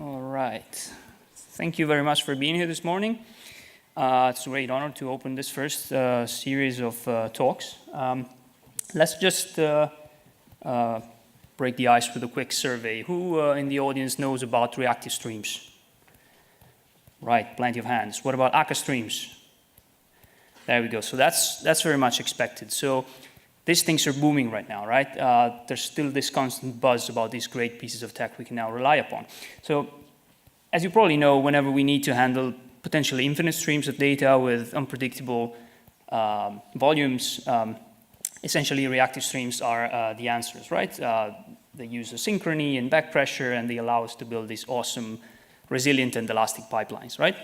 All right. Thank you very much for being here this morning. It's a great honor to open this first series of talks. Let's just break the ice with a quick survey. Who in the audience knows about Reactive Streams? Right, plenty of hands. What about Akka Streams? There we go. So that's very much expected. So these things are booming right now, right? There's still this constant buzz about these great pieces of tech we can now rely upon. So as you probably know, whenever we need to handle potentially infinite streams of data with unpredictable volumes, essentially reactive streams are the answers, right? They use asynchrony and back pressure, and they allow us to build these awesome, resilient and elastic pipelines, right?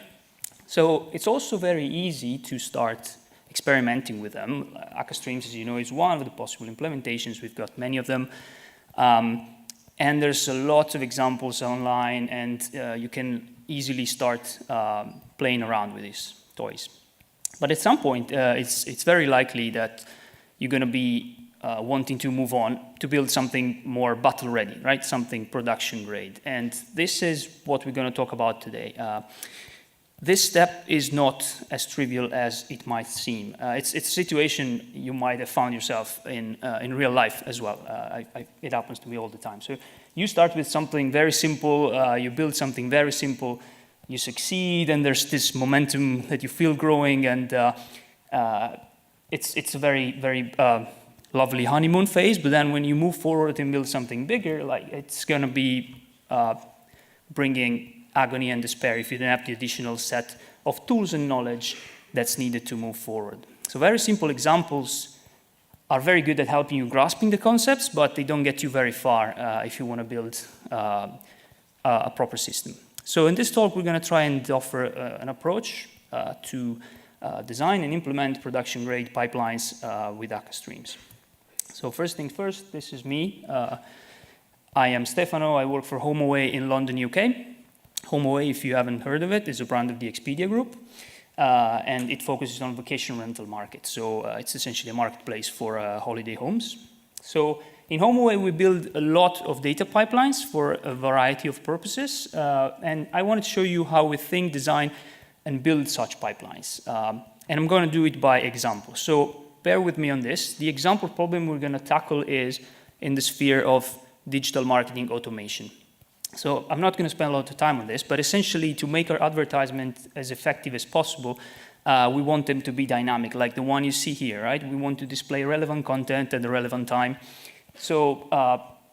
So it's also very easy to start experimenting with them. Akka Streams, as you know, is one of the possible implementations. We've got many of them. And there's a lot of examples online, and you can easily start playing around with these toys. But at some point, it's very likely that you're going to be wanting to move on to build something more battle-ready, right? Something production-grade. And this is what we're going to talk about today. This step is not as trivial as it might seem. It's a situation you might have found yourself in real life as well. It happens to me all the time. So you start with something very simple, you build something very simple, you succeed, and there's this momentum that you feel growing, and it's a very, very lovely honeymoon phase. But then when you move forward and build something bigger, like it's going to be bringing agony and despair if you don't have the additional set of tools and knowledge that's needed to move forward. So very simple examples are very good at helping you grasping the concepts, but they don't get you very far if you want to build a proper system. So in this talk, we're going to try and offer an approach to design and implement production-grade pipelines with Akka Streams. So first things first, this is me. I am Stefano. I work for HomeAway in London, UK. HomeAway, if you haven't heard of it, is a brand of the Expedia Group, and it focuses on vacation rental market. So it's essentially a marketplace for holiday homes. So in HomeAway, we build a lot of data pipelines for a variety of purposes, and I wanted to show you how we think, design, and build such pipelines. And I'm going to do it by example. So bear with me on this. The example problem we're going to tackle is in the sphere of digital marketing automation. So I'm not going to spend a lot of time on this, but essentially to make our advertisement as effective as possible, we want them to be dynamic, like the one you see here, right? We want to display relevant content at the relevant time. So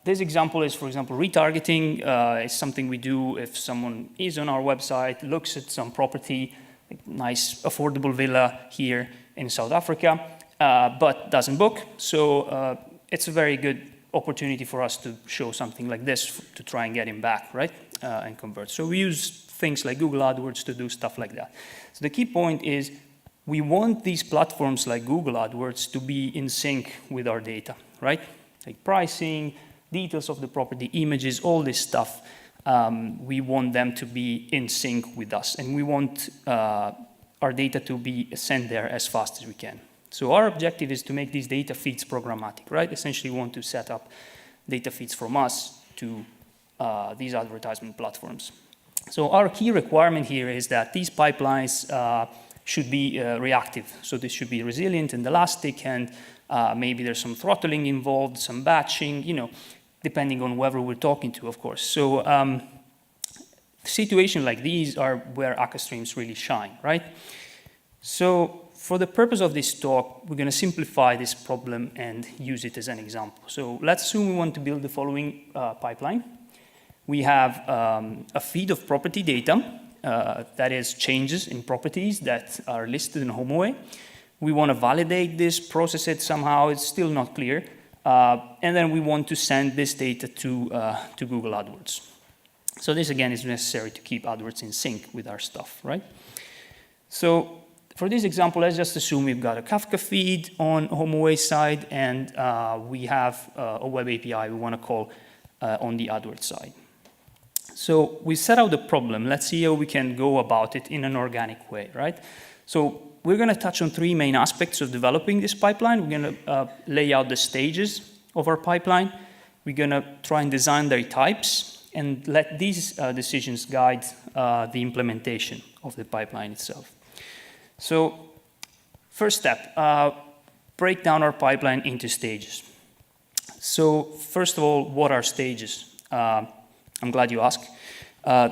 this example is, for example, retargeting. It's something we do if someone is on our website, looks at some property, like nice affordable villa here in South Africa, but doesn't book. So it's a very good opportunity for us to show something like this to try and get him back, right, and convert. So we use things like Google AdWords to do stuff like that. So the key point is we want these platforms like Google AdWords to be in sync with our data, right? Like pricing, details of the property, images, all this stuff. We want them to be in sync with us, and we want our data to be sent there as fast as we can. So our objective is to make these data feeds programmatic, right? Essentially, we want to set up data feeds from us to these advertisement platforms. So our key requirement here is that these pipelines should be reactive. So this should be resilient and elastic, and maybe there's some throttling involved, some batching, you know, depending on whoever we're talking to, of course. So situations like these are where Akka Streams really shine, right? So for the purpose of this talk, we're going to simplify this problem and use it as an example. So let's assume we want to build the following pipeline. We have a feed of property data, that is changes in properties that are listed in HomeAway. We want to validate this, process it somehow. It's still not clear. And then we want to send this data to Google AdWords. So this, again, is necessary to keep AdWords in sync with our stuff, right? So for this example, let's just assume we've got a Kafka feed on HomeAway side, and we have a web API we want to call on the AdWords side. So we set out the problem. Let's see how we can go about it in an organic way, right? So we're going to touch on three main aspects of developing this pipeline. We're going to lay out the stages of our pipeline. We're going to try and design their types, and let these decisions guide the implementation of the pipeline itself. So first step, break down our pipeline into stages. So first of all, what are stages? I'm glad you asked.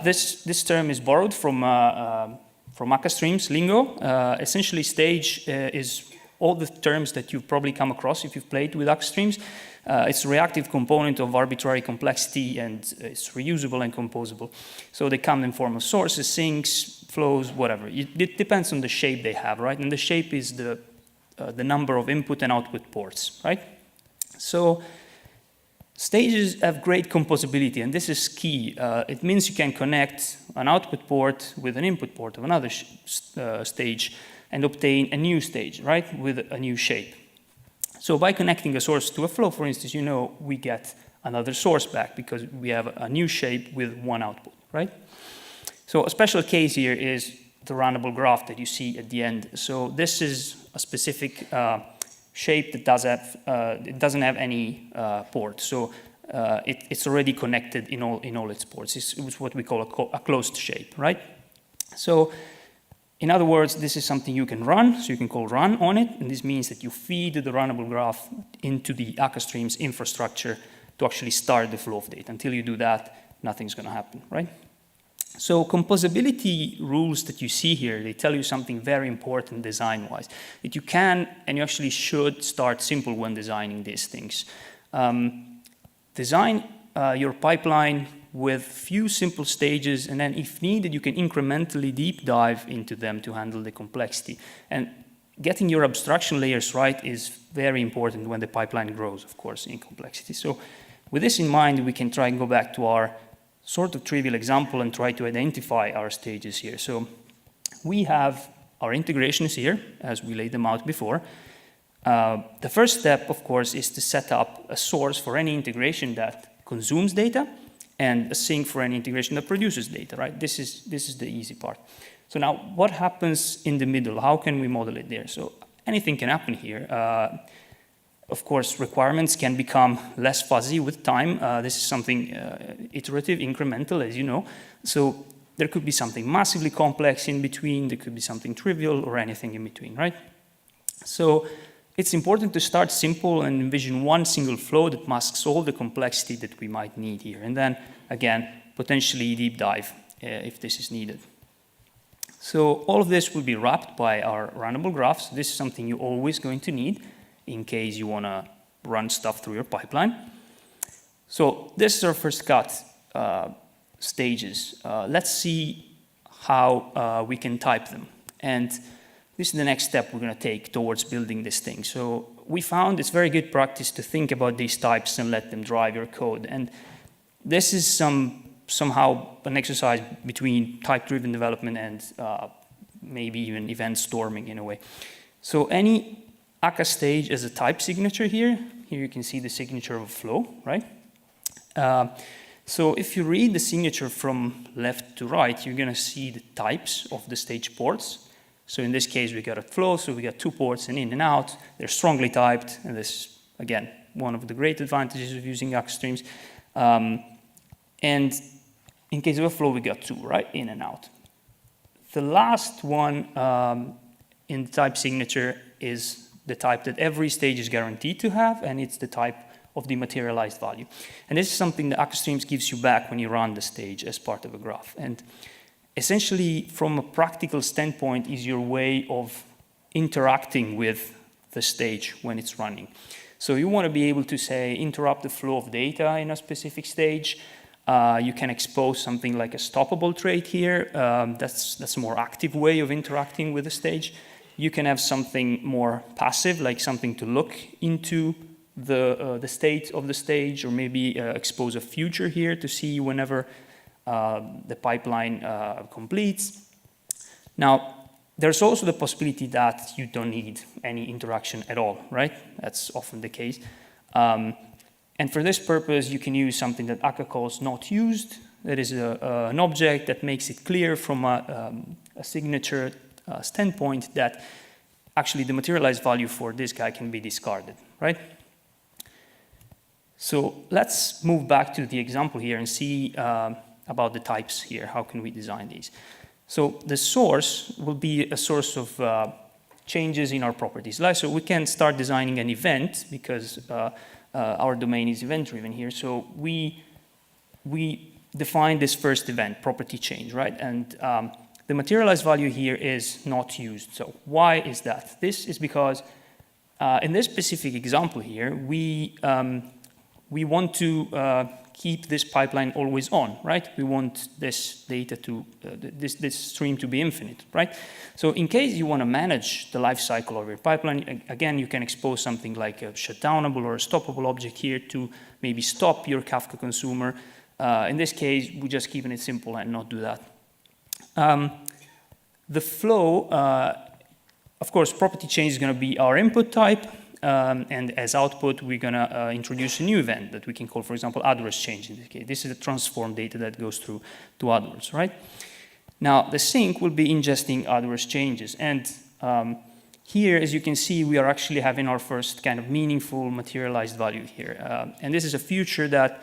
This term is borrowed from Akka Streams lingo. Essentially, stage is all the terms that you've probably come across if you've played with Akka Streams. It's a reactive component of arbitrary complexity, and it's reusable and composable. So they come in form of sources, sinks, flows, whatever. It depends on the shape they have, right? And the shape is the number of input and output ports, right? So stages have great composability, and this is key. It means you can connect an output port with an input port of another stage and obtain a new stage, right, with a new shape. So by connecting a source to a flow, for instance, you know we get another source back because we have a new shape with one output, right? So a special case here is the runnable graph that you see at the end. So this is a specific shape that doesn't have any port. So it's already connected in all its ports. It's what we call a closed shape, right? So in other words, this is something you can run, so you can call run on it, and this means that you feed the runnable graph into the Akka Streams infrastructure to actually start the flow of data. Until you do that, nothing's going to happen, right? So composability rules that you see here, they tell you something very important design-wise, that you can and you actually should start simple when designing these things. Design your pipeline with few simple stages, and then if needed, you can incrementally deep dive into them to handle the complexity. And getting your abstraction layers right is very important when the pipeline grows, of course, in complexity. So with this in mind, we can try and go back to our sort of trivial example and try to identify our stages here. So we have our integrations here, as we laid them out before. The first step, of course, is to set up a source for any integration that consumes data, and a sink for any integration that produces data, right? This is the easy part. So now, what happens in the middle? How can we model it there? So anything can happen here. Of course, requirements can become less fuzzy with time. This is something iterative, incremental, as you know. So there could be something massively complex in between. There could be something trivial or anything in between, right? So it's important to start simple and envision one single flow that masks all the complexity that we might need here. And then, again, potentially deep dive if this is needed. So all of this will be wrapped by our runnable graphs. This is something you're always going to need in case you want to run stuff through your pipeline. So this is our first cut stages. Let's see how we can type them. And this is the next step we're going to take towards building this thing. So we found it's very good practice to think about these types and let them drive your code. And this is somehow an exercise between type-driven development and maybe even event storming in a way. So any Akka stage as a type signature here. Here you can see the signature of a flow, right? So if you read the signature from left to right, you're going to see the types of the stage ports. So in this case, we got a flow, so we got two ports, and in and out. They're strongly typed, and this is, again, one of the great advantages of using Akka Streams. And in case of a flow, we got two, right, in and out. The last one in the type signature is the type that every stage is guaranteed to have, and it's the type of the materialized value. And this is something that Akka Streams gives you back when you run the stage as part of a graph. And essentially, from a practical standpoint, is your way of interacting with the stage when it's running. So you want to be able to, say, interrupt the flow of data in a specific stage. You can expose something like a stoppable trait here. That's a more active way of interacting with the stage. You can have something more passive, like something to look into the state of the stage, or maybe expose a future here to see whenever the pipeline completes. Now, there's also the possibility that you don't need any interaction at all, right? That's often the case. And for this purpose, you can use something that Akka calls not used. That is an object that makes it clear from a signature standpoint that actually the materialized value for this guy can be discarded, right? So let's move back to the example here and see about the types here. How can we design these? So the source will be a source of changes in our properties. So we can start designing an event because our domain is event-driven here. So we define this first event, property change, right? And the materialized value here is not used. So why is that? This is because in this specific example here, we want to keep this pipeline always on, right? We want this data to, this stream to be infinite, right? So in case you want to manage the life cycle of your pipeline, again, you can expose something like a shutdownable or a stoppable object here to maybe stop your Kafka consumer. In this case, we're just keeping it simple and not do that. The flow, of course, property change is going to be our input type. And as output, we're going to introduce a new event that we can call, for example, address change in this case. This is the transform data that goes through to address, right? Now, the sink will be ingesting address changes. And here, as you can see, we are actually having our first kind of meaningful materialized value here. And this is a feature that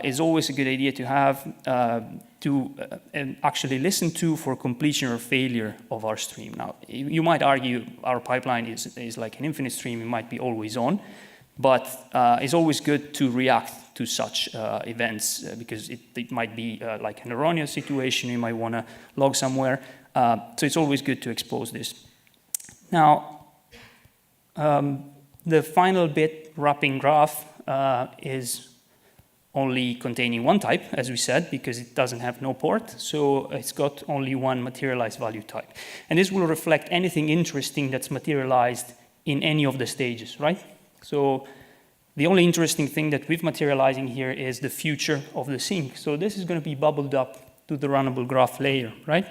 is always a good idea to have and actually listen to for completion or failure of our stream. Now, you might argue our pipeline is like an infinite stream, it might be always on, but it's always good to react to such events because it might be like an erroneous situation, you might want to log somewhere, so it's always good to expose this. Now, the final bit, wrapping graph, is only containing one type, as we said, because it doesn't have no port, so it's got only one materialized value type. And this will reflect anything interesting that's materialized in any of the stages, right? So the only interesting thing that we've materializing here is the future of the sink. So this is going to be bubbled up to the runnable graph layer, right?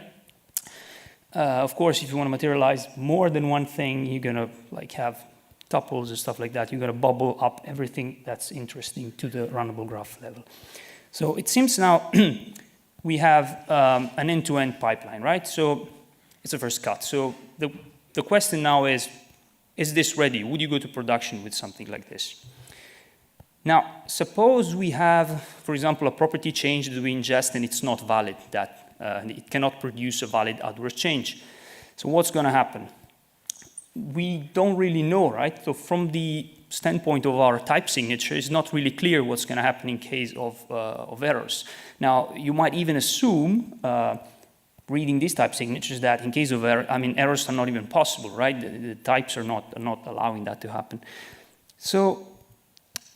Of course, if you want to materialize more than one thing, you're going to like have tuples and stuff like that. You've got to bubble up everything that's interesting to the runnable graph level. So it seems now we have an end-to-end pipeline, right? So it's the first cut. So the question now is this ready? Would you go to production with something like this? Now, suppose we have, for example, a property change that we ingest and it's not valid, that it cannot produce a valid address change. So what's going to happen? We don't really know, right? So from the standpoint of our type signature, it's not really clear what's going to happen in case of errors. Now, you might even assume, reading these type signatures, that in case of error, I mean, errors are not even possible, right? The types are not allowing that to happen. So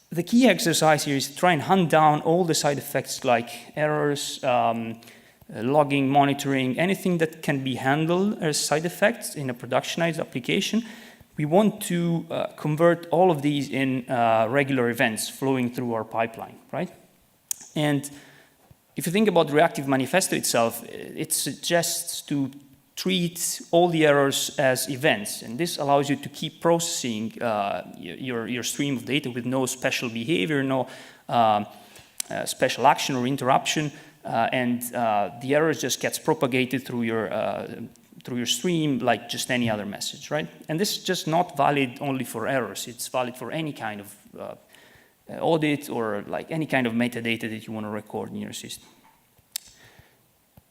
the key exercise here is to try and hunt down all the side effects like errors, logging, monitoring, anything that can be handled as side effects in a productionized application. We want to convert all of these in regular events flowing through our pipeline, right? And if you think about the Reactive Manifesto itself, it suggests to treat all the errors as events. And this allows you to keep processing your stream of data with no special behavior, no special action or interruption. And the error just gets propagated through your stream like just any other message, right? And this is just not valid only for errors. It's valid for any kind of audit or like any kind of metadata that you want to record in your system.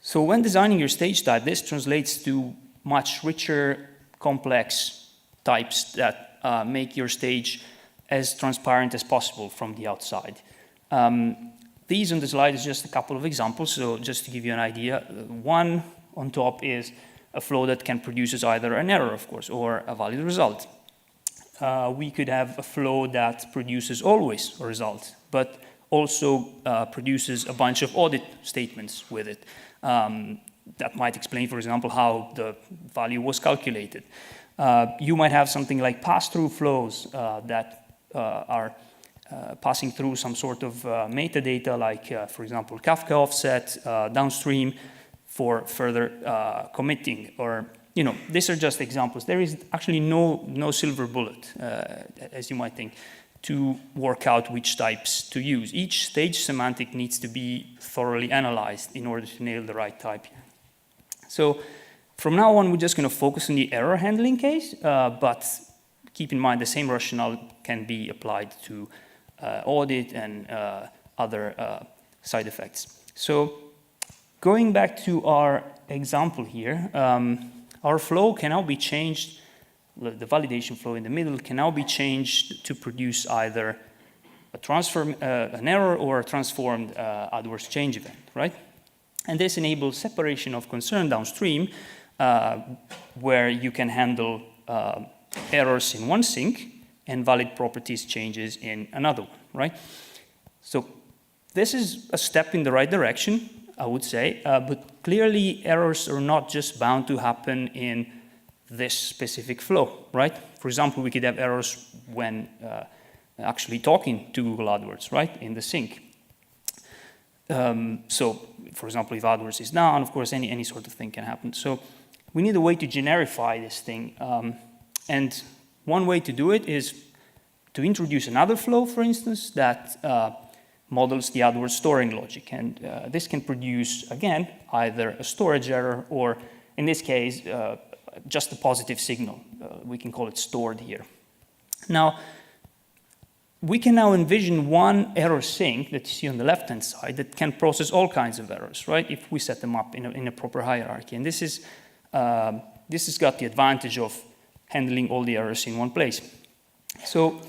So when designing your stage type, this translates to much richer, complex types that make your stage as transparent as possible from the outside. These on the slide is just a couple of examples, so just to give you an idea. One on top is a flow that can produce either an error, of course, or a valid result. We could have a flow that produces always a result, but also produces a bunch of audit statements with it. That might explain, for example, how the value was calculated. You might have something like pass-through flows that are passing through some sort of metadata, like, for example, Kafka offset downstream for further committing, or, you know, these are just examples. There is actually no silver bullet, as you might think, to work out which types to use. Each stage semantic needs to be thoroughly analyzed in order to nail the right type here. So from now on, we're just going to focus on the error handling case, but keep in mind the same rationale can be applied to audit and other side effects. So going back to our example here, our flow can now be changed. The validation flow in the middle can now be changed to produce either an error or a transformed adverse change event, right? And this enables separation of concern downstream, where you can handle errors in one sink and valid properties changes in another one, right? So this is a step in the right direction, I would say, but clearly errors are not just bound to happen in this specific flow, right? For example, we could have errors when actually talking to Google AdWords, right, in the sync. So, for example, if AdWords is down, of course, any sort of thing can happen. So we need a way to generify this thing. And one way to do it is to introduce another flow, for instance, that models the AdWords storing logic. And this can produce, again, either a storage error or, in this case, just a positive signal. We can call it stored here. Now, we can now envision one error sink that you see on the left-hand side that can process all kinds of errors, right, if we set them up in a proper hierarchy. And this has got the advantage of handling all the errors in one place. So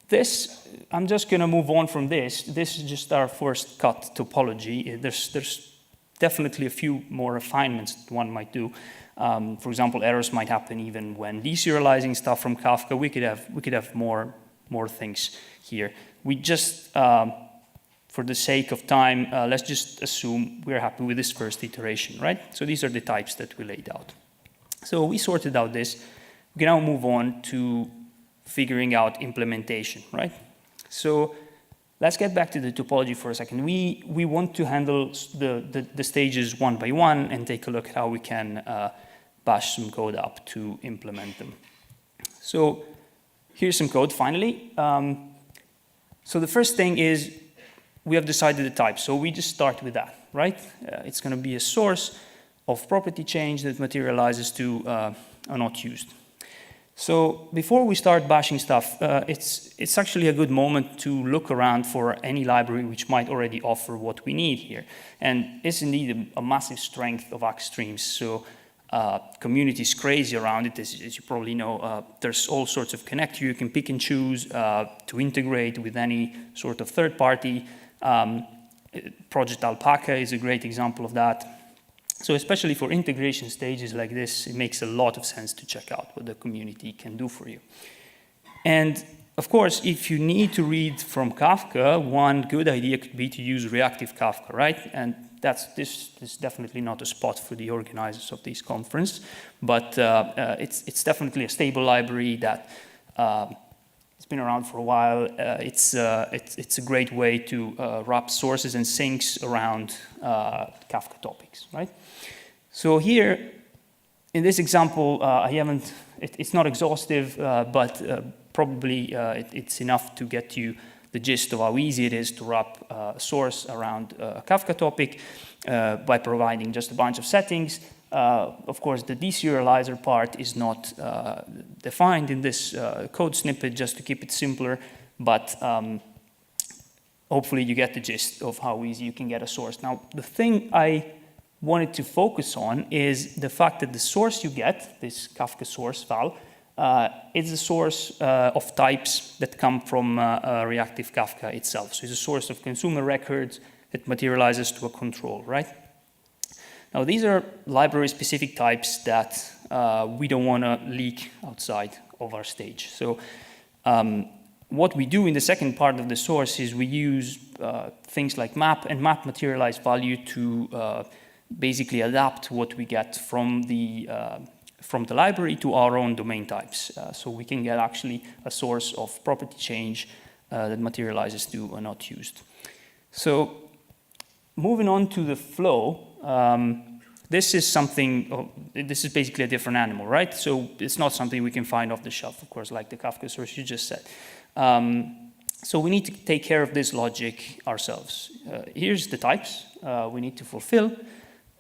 this, I'm just going to move on from this. This is just our first cut topology. There's definitely a few more refinements that one might do. For example, errors might happen even when deserializing stuff from Kafka. We could have more things here. We just, for the sake of time, let's just assume we're happy with this first iteration, right? So these are the types that we laid out. So we sorted out this. We can now move on to figuring out implementation, right? So let's get back to the topology for a second. We want to handle the stages one by one and take a look at how we can bash some code up to implement them. So here's some code finally. So the first thing is we have decided the type. So we just start with that, right? It's going to be a source of property change that materializes to a not used. So before we start bashing stuff, it's actually a good moment to look around for any library which might already offer what we need here. And it's indeed a massive strength of Akka Streams. So community is crazy around it, as you probably know. There's all sorts of connectors you can pick and choose to integrate with any sort of third party. Project Alpakka is a great example of that. So especially for integration stages like this, it makes a lot of sense to check out what the community can do for you. And of course, if you need to read from Kafka, one good idea could be to use reactive Kafka, right? And this is definitely not a spot for the organizers of this conference, but it's definitely a stable library that it's been around for a while. It's a great way to wrap sources and sinks around Kafka topics, right? So here, in this example, it's not exhaustive, but probably it's enough to get you the gist of how easy it is to wrap a source around a Kafka topic by providing just a bunch of settings. Of course, the deserializer part is not defined in this code snippet just to keep it simpler, but hopefully you get the gist of how easy you can get a source. Now, the thing I wanted to focus on is the fact that the source you get, this Kafka source val, is a source of types that come from reactive Kafka itself. So it's a source of consumer records that materializes to a control, right? Now, these are library-specific types that we don't want to leak outside of our stage. So what we do in the second part of the source is we use things like map and map materialized value to basically adapt what we get from the library to our own domain types. So we can get actually a source of property change that materializes to a not used. So moving on to the flow, this is this is basically a different animal, right? So it's not something we can find off the shelf, of course, like the Kafka source you just said. So we need to take care of this logic ourselves. Here's the types we need to fulfill.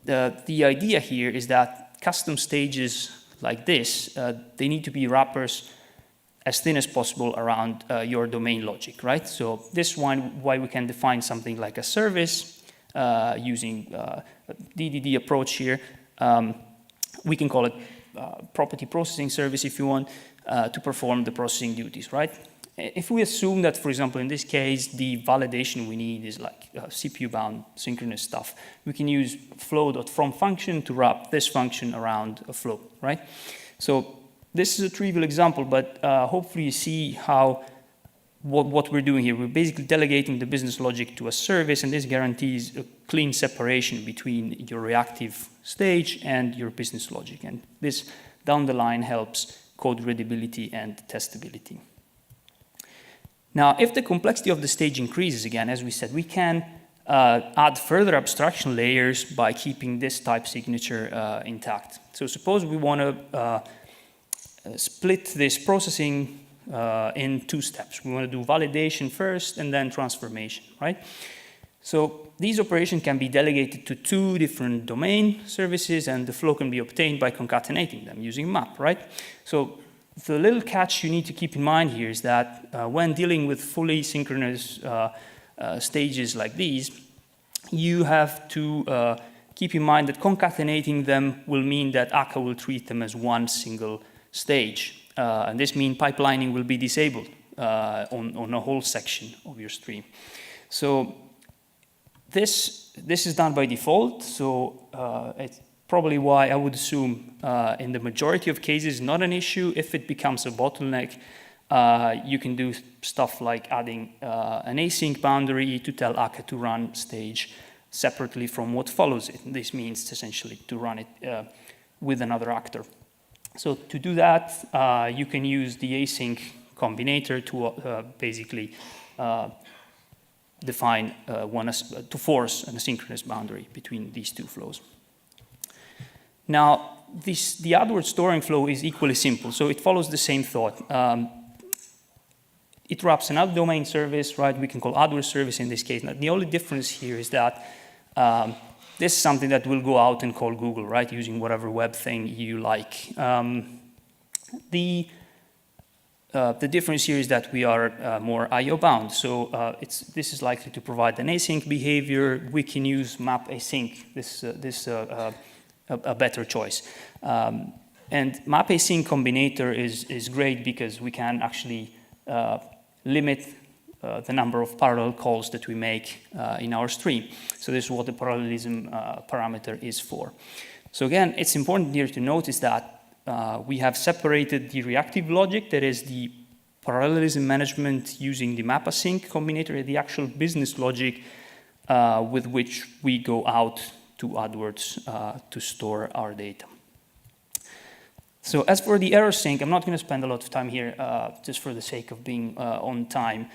The idea here is that custom stages like this, they need to be wrappers as thin as possible around your domain logic, right? So this one, why we can define something like a service using DDD approach here. We can call it property processing service if you want to perform the processing duties, right? If we assume that, for example, in this case, the validation we need is like CPU-bound synchronous stuff, we can use flow.from function to wrap this function around a flow, right? So this is a trivial example, but hopefully you see how what we're doing here. We're basically delegating the business logic to a service, and this guarantees a clean separation between your reactive stage and your business logic. And this, down the line, helps code readability and testability. Now, if the complexity of the stage increases, again, as we said, we can add further abstraction layers by keeping this type signature intact. So suppose we want to split this processing in 2 steps. We want to do validation first and then transformation, right? So these operations can be delegated to 2 different domain services, and the flow can be obtained by concatenating them using map, right? So the little catch you need to keep in mind here is that when dealing with fully synchronous stages like these, you have to keep in mind that concatenating them will mean that Akka will treat them as one single stage. And this means pipelining will be disabled on a whole section of your stream. So this is done by default, so it's probably why I would assume in the majority of cases not an issue. If it becomes a bottleneck, you can do stuff like adding an async boundary to tell Akka to run stage separately from what follows it. This means essentially to run it with another actor. So to do that, you can use the async combinator to basically define to force an asynchronous boundary between these 2 flows. Now, the outward storing flow is equally simple, so it follows the same thought. It wraps another domain service, right? We can call outward service in this case. Now, the only difference here is that this is something that will go out and call Google, right, using whatever web thing you like. The difference here is that we are more I/O bound, so this is likely to provide an async behavior. We can use map async. This a better choice. And map async combinator is great because we can actually limit the number of parallel calls that we make in our stream. So this is what the parallelism parameter is for. So again, it's important here to notice that we have separated the reactive logic, that is the parallelism management using the map async combinator, the actual business logic with which we go out to AdWords to store our data. So as for the error sync, I'm not going to spend a lot of time here just for the sake of being on time.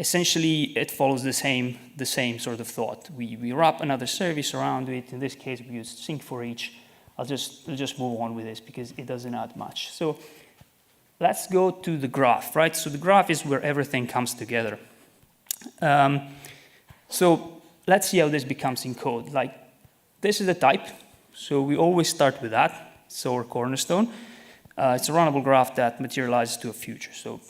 Essentially, it follows the same sort of thought. We wrap another service around it. In this case, we use sync for each. I'll just move on with this because it doesn't add much. So let's go to the graph, right? So the graph is where everything comes together. So let's see how this becomes in code. Like, this is the type, so we always start with that. So our cornerstone. It's a runnable graph that materializes to a future. So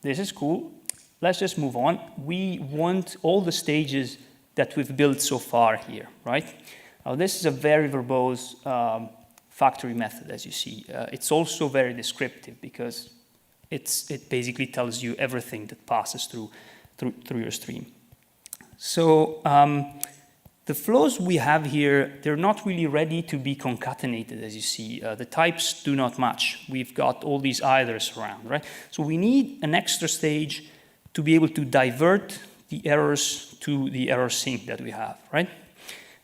this is cool. Let's just move on. We want all the stages that we've built so far here, right? Now, this is a very verbose factory method, as you see. It's also very descriptive because it basically tells you everything that passes through your stream. So the flows we have here, they're not really ready to be concatenated, as you see. The types do not match. We've got all these eithers around, right? So we need an extra stage to be able to divert the errors to the error sync that we have, right?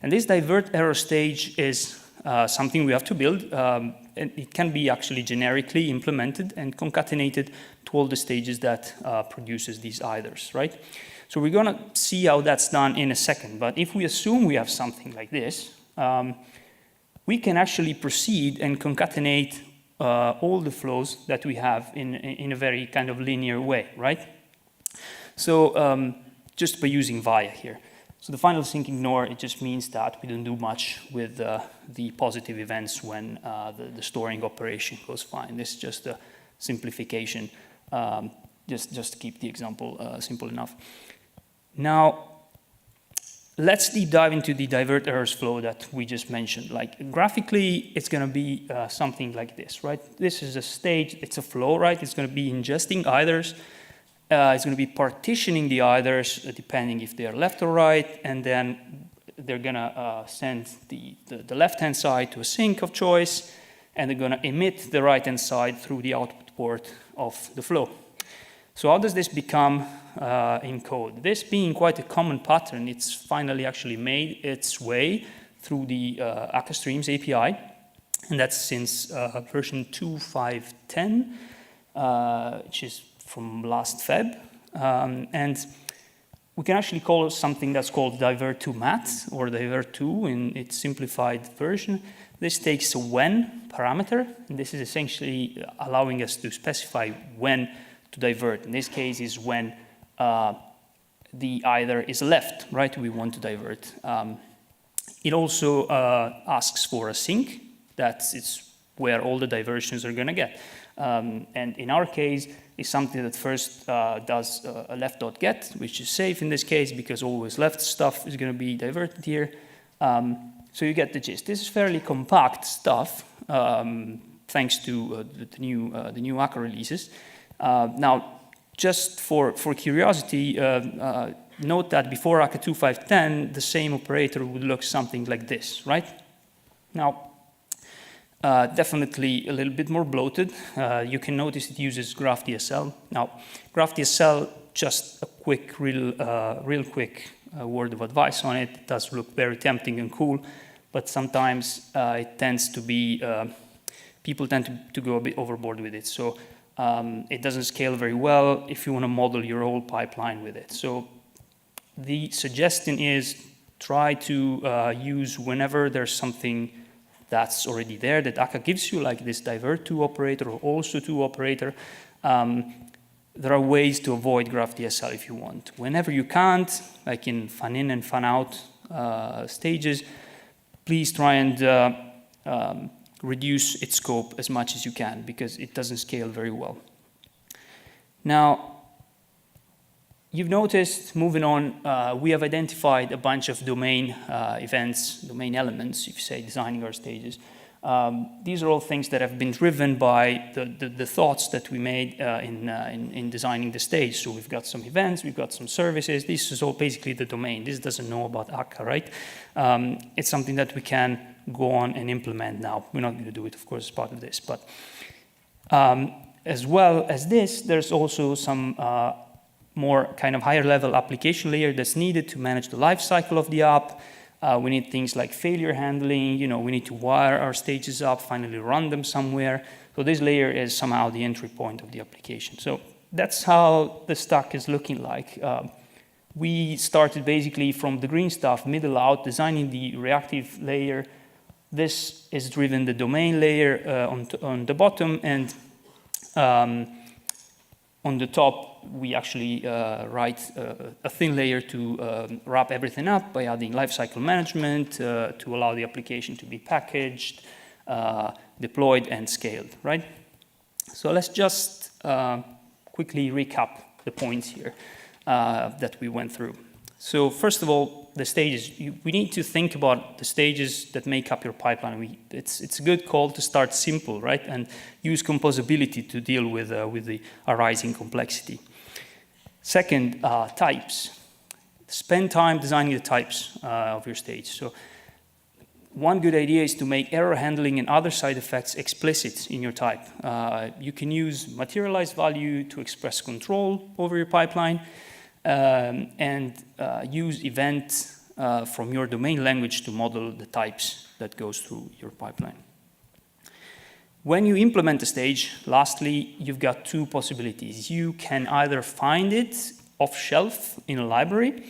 And this divert error stage is something we have to build. And it can be actually generically implemented and concatenated to all the stages that produces these eithers, right? So we're going to see how that's done in a second. But if we assume we have something like this, we can actually proceed and concatenate all the flows that we have in a very kind of linear way, right? So just by using via here. So the final sync ignore, it just means that we don't do much with the positive events when the storing operation goes fine. This is just a simplification, just to keep the example simple enough. Now, let's deep dive into the divert errors flow that we just mentioned. Like graphically, it's going to be something like this, right? This is a stage, it's a flow, right? It's going to be ingesting ithers. It's going to be partitioning the ithers depending if they are left or right, and then they're going to send the left-hand side to a sink of choice, and they're going to emit the right-hand side through the output port of the flow. So how does this become in code? This being quite a common pattern, it's finally actually made its way through the Akka Streams API, and that's since version 2.5.10, which is from last Feb. And we can actually call something that's called divert2mat, or divert2 in its simplified version. This takes a when parameter, and this is essentially allowing us to specify when to divert. In this case is when the either is left, right? We want to divert. It also asks for a sink. It's where all the diversions are going to get. And in our case, it's something that first does a left.get, which is safe in this case because always left stuff is going to be diverted here. So you get the gist. This is fairly compact stuff, thanks to the new Akka releases. Now, just for curiosity, note that before Akka 2.5.10, the same operator would look something like this, right? Now, definitely a little bit more bloated. You can notice it uses GraphDSL. Now, GraphDSL, just a quick, real quick word of advice on it. It does look very tempting and cool, but sometimes it tends to be, people tend to go a bit overboard with it. So it doesn't scale very well if you want to model your whole pipeline with it. So the suggestion is try to use whenever there's something that's already there that Akka gives you, like this divert2 operator or also2 operator. There are ways to avoid GraphDSL if you want. Whenever you can't, like in fan in and fan out stages, please try and reduce its scope as much as you can because it doesn't scale very well. Now, you've noticed, moving on, we have identified a bunch of domain events, domain elements, if you say, designing our stages. These are all things that have been driven by the thoughts that we made in designing the stage. So we've got some events, we've got some services. This is all basically the domain. This doesn't know about Akka, right? It's something that we can go on and implement now. We're not going to do it, of course, as part of this. But as well as this, there's also some more kind of higher level application layer that's needed to manage the life cycle of the app. We need things like failure handling, we need to wire our stages up, finally run them somewhere. So this layer is somehow the entry point of the application. So that's how the stack is looking like. We started basically from the green stuff, middle out, designing the reactive layer. This is driven the domain layer on the bottom, and on the top, we actually write a thin layer to wrap everything up by adding lifecycle management to allow the application to be packaged, deployed, and scaled, right? So let's just quickly recap the points here that we went through. So first of all, the stages. We need to think about the stages that make up your pipeline. It's a good call to start simple, right? And use composability to deal with the arising complexity. Second, types. Spend time designing the types of your stage. So one good idea is to make error handling and other side effects explicit in your type. You can use materialized value to express control over your pipeline, and use event from your domain language to model the types that goes through your pipeline. When you implement a stage, lastly, you've got two possibilities. You can either find it off shelf in a library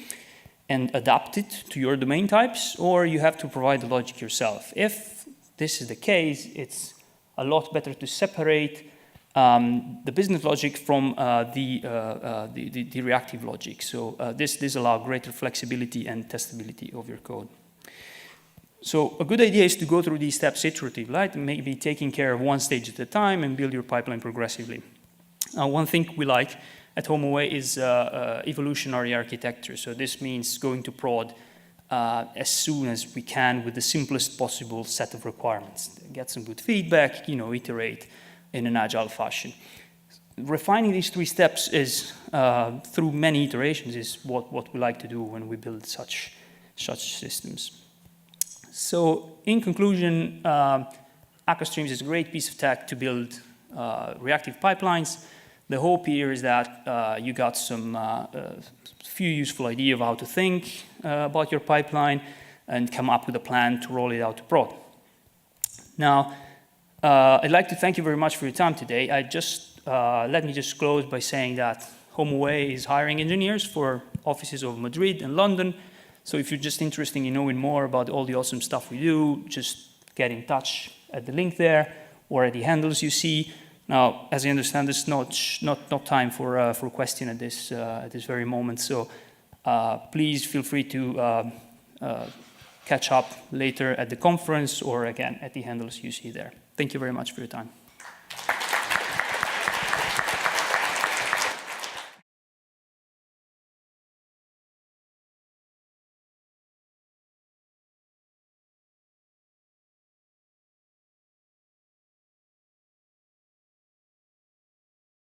and adapt it to your domain types, or you have to provide the logic yourself. If this is the case, it's a lot better to separate the business logic from the reactive logic. So this allows greater flexibility and testability of your code. So a good idea is to go through these steps iteratively, right? Maybe taking care of one stage at a time and build your pipeline progressively. One thing we like at HomeAway is evolutionary architecture. So this means going to prod as soon as we can with the simplest possible set of requirements. Get some good feedback, iterate in an agile fashion. Refining these 3 steps is, through many iterations, is what we like to do when we build such systems. So in conclusion, Akka Streams is a great piece of tech to build reactive pipelines. The hope here is that you got some few useful ideas of how to think about your pipeline and come up with a plan to roll it out to prod. Now, I'd like to thank you very much for your time today. Let me just close by saying that HomeAway is hiring engineers for offices of Madrid and London. So if you're just interested in knowing more about all the awesome stuff we do, just get in touch at the link there or at the handles you see. Now, as I understand, there's not time for question at this very moment. So please feel free to catch up later at the conference or again at the handles you see there. Thank you very much for your time.